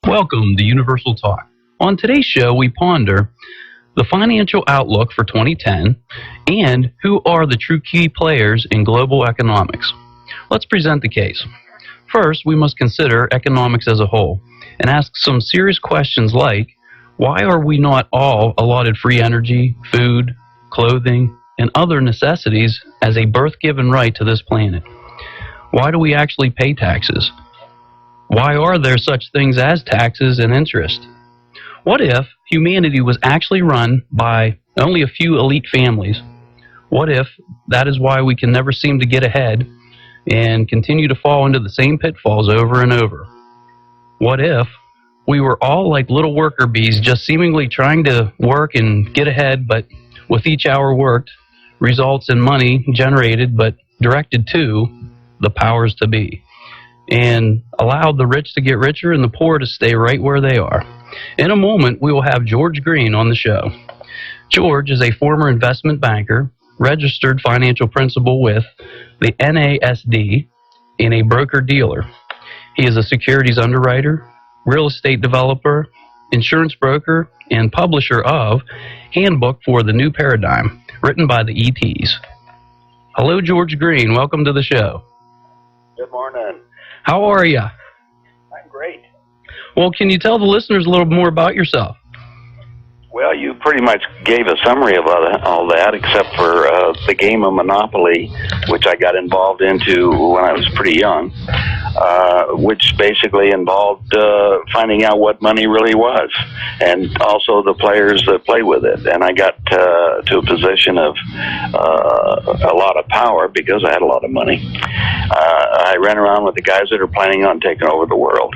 Welcome to Universal Talk. On today's show, we ponder the financial outlook for 2010 and who are the true key players in global economics. Let's present the case. First, we must consider economics as a whole and ask some serious questions like, why are we not all allotted free energy, food, clothing, and other necessities as a birth-given right to this planet? Why do we actually pay taxes? Why are there such things as taxes and interest? What if humanity was actually run by only a few elite families? What if that is why we can never seem to get ahead and continue to fall into the same pitfalls over and over? What if we were all like little worker bees, just seemingly trying to work and get ahead, but with each hour worked results in money generated but directed to the powers to be, and allowed the rich to get richer and the poor to stay right where they are? In a moment, we will have George Green on the show. George is a former investment banker, registered financial principal with the NASD, and a broker-dealer. He is a securities underwriter, real estate developer, insurance broker, and publisher of Handbook for the New Paradigm, written by the ETs. Hello, George Green. Welcome to the show. Good morning. How are you? I'm great. Well, can you tell the listeners a little more about yourself? Well, you pretty much gave a summary of all that, except for the game of Monopoly, which I got involved into when I was pretty young, which basically involved finding out what money really was, and also the players that play with it. And I got to a position of a lot of power because I had a lot of money. I ran around with the guys that are planning on taking over the world.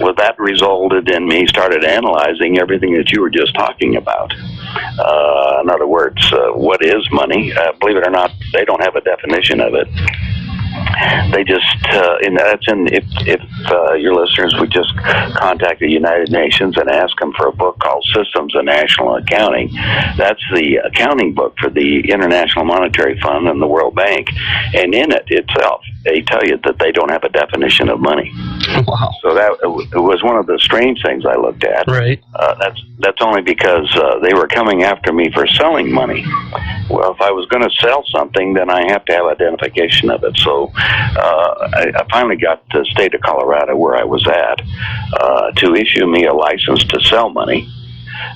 Well, that resulted in me started analyzing everything that you were just talking about. In other words, what is money? Believe it or not, they don't have a definition of it. They just, if your listeners would just contact the United Nations and ask them for a book called Systems of National Accounting. That's the accounting book for the International Monetary Fund and the World Bank. And in it itself, they tell you that they don't have a definition of money. Wow. So that it was one of the strange things I looked at. Right. That's only because they were coming after me for selling money. Well, if I was going to sell something, then I have to have identification of it. So I finally got the state of Colorado, where I was at, to issue me a license to sell money.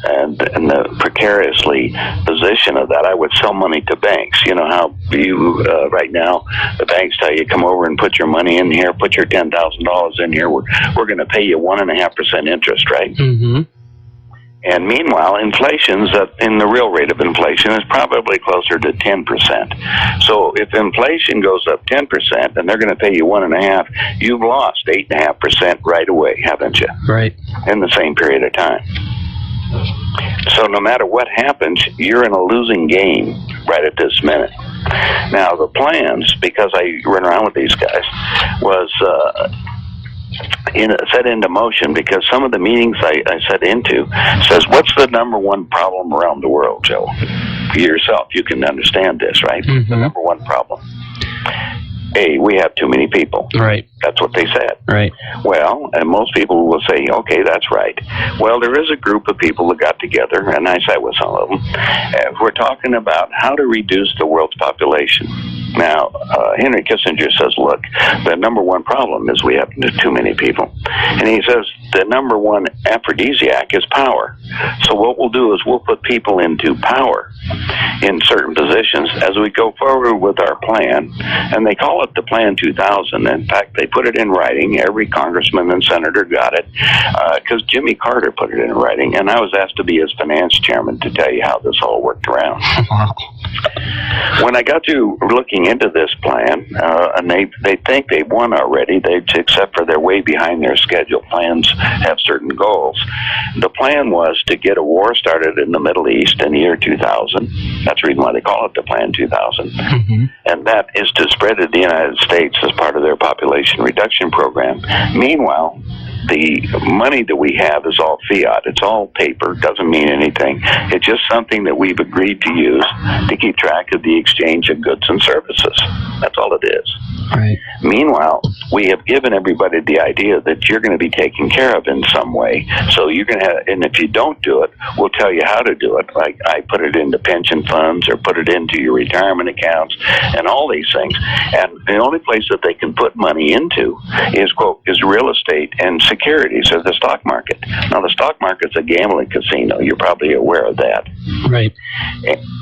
And the precariously position of that, I would sell money to banks. You know how you right now the banks tell you, come over and put your money in here, put your $10,000 in here. We're going to pay you 1.5% interest, right? Mm-hmm. And meanwhile, inflation's in the real rate of inflation is probably closer to 10%. So if inflation goes up 10% and they're going to pay you 1.5%, you've lost 8.5% right away, haven't you? Right. In the same period of time. So no matter what happens, you're in a losing game right at this minute. Now the plans, because I run around with these guys, was set into motion because some of the meetings I set into says, what's the number one problem around the world, Joe? For yourself, you can understand this, right? Mm-hmm. The number one problem. A, we have too many people. Right. That's what they said. Right. Well, and most people will say, okay, that's right. Well, there is a group of people that got together, and I sat with some of them. We're talking about how to reduce the world's population. Now, Henry Kissinger says, look, the number one problem is we have too many people. And he says the number one aphrodisiac is power. So what we'll do is we'll put people into power in certain positions as we go forward with our plan. And they call it the Plan 2000. In fact, they put it in writing. Every congressman and senator got it because Jimmy Carter put it in writing. And I was asked to be his finance chairman to tell you how this all worked around. Wow. When I got to looking into this plan, and they think they've won already, except for they're way behind their schedule. Plans have certain goals. The plan was to get a war started in the Middle East in the year 2000. That's the reason why they call it the Plan 2000. Mm-hmm. And that is to spread to the United States as part of their population reduction program. Meanwhile, the money that we have is all fiat. It's all paper. Doesn't mean anything. It's just something that we've agreed to use to keep track of the exchange of goods and services. That's all it is. Right. Meanwhile, we have given everybody the idea that you're going to be taken care of in some way. So you're going to have, and if you don't do it, we'll tell you how to do it. Like I put it into pension funds or put it into your retirement accounts and all these things. And the only place that they can put money into is, quote, is real estate and securities or the stock market. Now, the stock market's a gambling casino. You're probably aware of that. Right.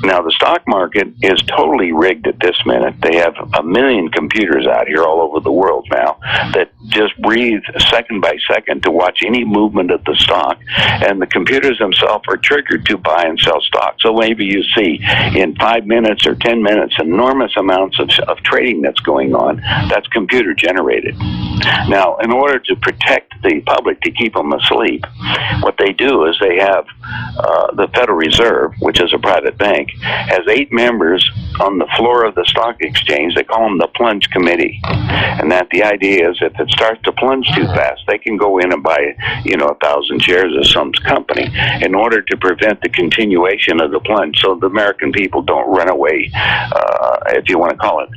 Now, the stock market is totally rigged at this minute. They have 1 million computers out here all over the world now that just breathe second by second to watch any movement of the stock, and the computers themselves are triggered to buy and sell stock. So maybe you see in 5 minutes or 10 minutes enormous amounts of trading that's going on. That's computer generated. Now, in order to protect the public, to keep them asleep, what they do is they have the Federal Reserve, which is a private bank, has 8 members on the floor of the stock exchange. They call them the plunge committee. And that the idea is if it starts to plunge too fast, they can go in and buy, 1,000 shares of some company in order to prevent the continuation of the plunge, so the American people don't run away, if you want to call it,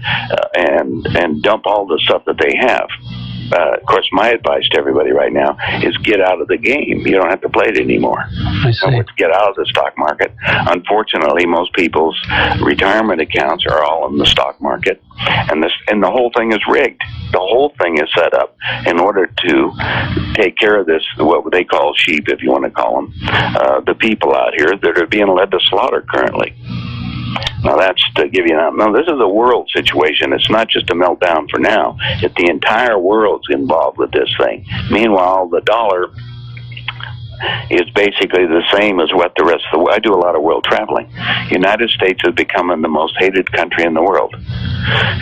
and dump all the stuff that they have. Of course, my advice to everybody right now is get out of the game. You don't have to play it anymore. I see. So get out of the stock market. Unfortunately, most people's retirement accounts are all in the stock market, and the whole thing is rigged. The whole thing is set up in order to take care of this, what they call sheep, if you want to call them, the people out here that are being led to slaughter currently. Now, that's to give you an... Now, this is a world situation. It's not just a meltdown for now. It's the entire world's involved with this thing. Meanwhile, the dollar is basically the same as what the rest of the world... I do a lot of world traveling. United States is becoming the most hated country in the world.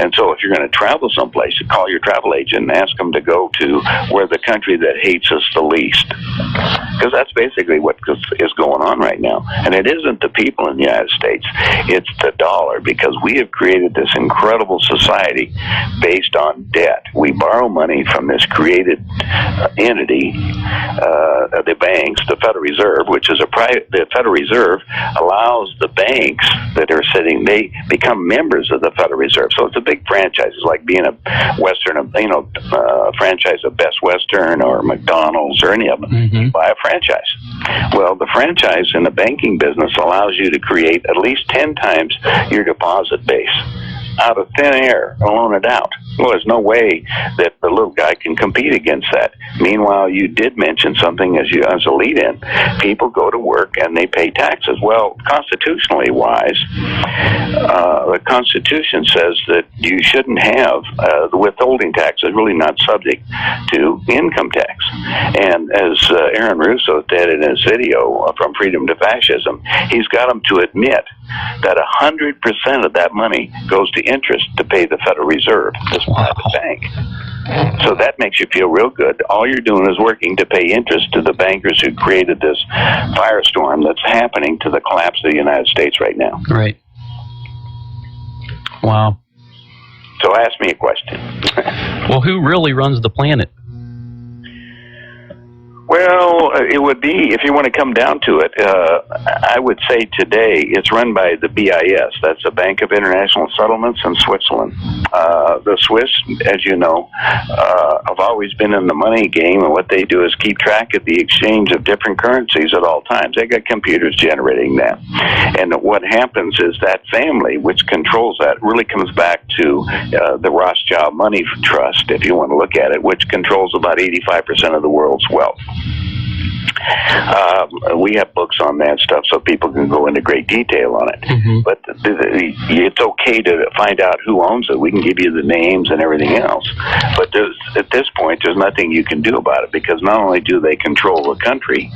And so if you're going to travel someplace, you call your travel agent and ask them to go to where the country that hates us the least. Because that's basically what is going on right now. And it isn't the people in the United States. It's the dollar, because we have created this incredible society based on debt. We borrow money from this created entity, the banks, the Federal Reserve, which is the Federal Reserve allows the banks that are sitting, they become members of the Federal Reserve. So it's a big franchise. It's like being a Western, franchise of Best Western or McDonald's or any of them. Mm-hmm. You buy a franchise. Well, the franchise in the banking business allows you to create at least 10 times your deposit base out of thin air and loan it out. Well, there's no way that the little guy can compete against that. Meanwhile, you did mention something as a lead-in. People go to work and they pay taxes. Well, constitutionally wise, the Constitution says that you shouldn't have the withholding tax is really not subject to income tax. And as Aaron Russo did in his video from Freedom to Fascism, he's got them to admit that 100% of that money goes to interest to pay the Federal Reserve, this private bank. So that makes you feel real good. All you're doing is working to pay interest to the bankers who created this firestorm that's happening to the collapse of the United States right now. Right. Wow. So ask me a question. Well, who really runs the planet? Well, it would be, if you want to come down to it, I would say today it's run by the BIS. That's the Bank of International Settlements in Switzerland. The Swiss, as you know, have always been in the money game, and what they do is keep track of the exchange of different currencies at all times. They got computers generating that. And what happens is that family, which controls that, really comes back to the Rothschild Money Trust, if you want to look at it, which controls about 85% of the world's wealth. We have books on that stuff so people can go into great detail on it. Mm-hmm. But it's okay to find out who owns it. We can give you the names and everything else. But at this point, there's nothing you can do about it, because not only do they control the country,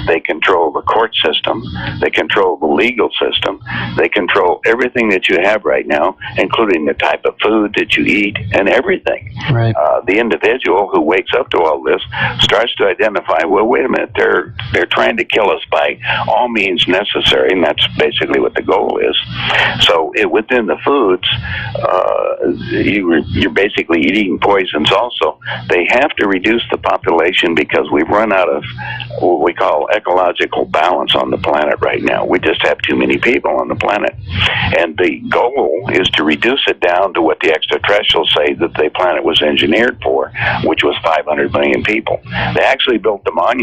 they control the court system, they control the legal system, they control everything that you have right now, including the type of food that you eat and everything. Right. The individual who wakes up to all this starts to identify, well, wait a minute, they're They're trying to kill us by all means necessary, and that's basically what the goal is. So within the foods, you're basically eating poisons also. They have to reduce the population because we've run out of what we call ecological balance on the planet right now. We just have too many people on the planet. And the goal is to reduce it down to what the extraterrestrials say that the planet was engineered for, which was 500 million people. They actually built the monument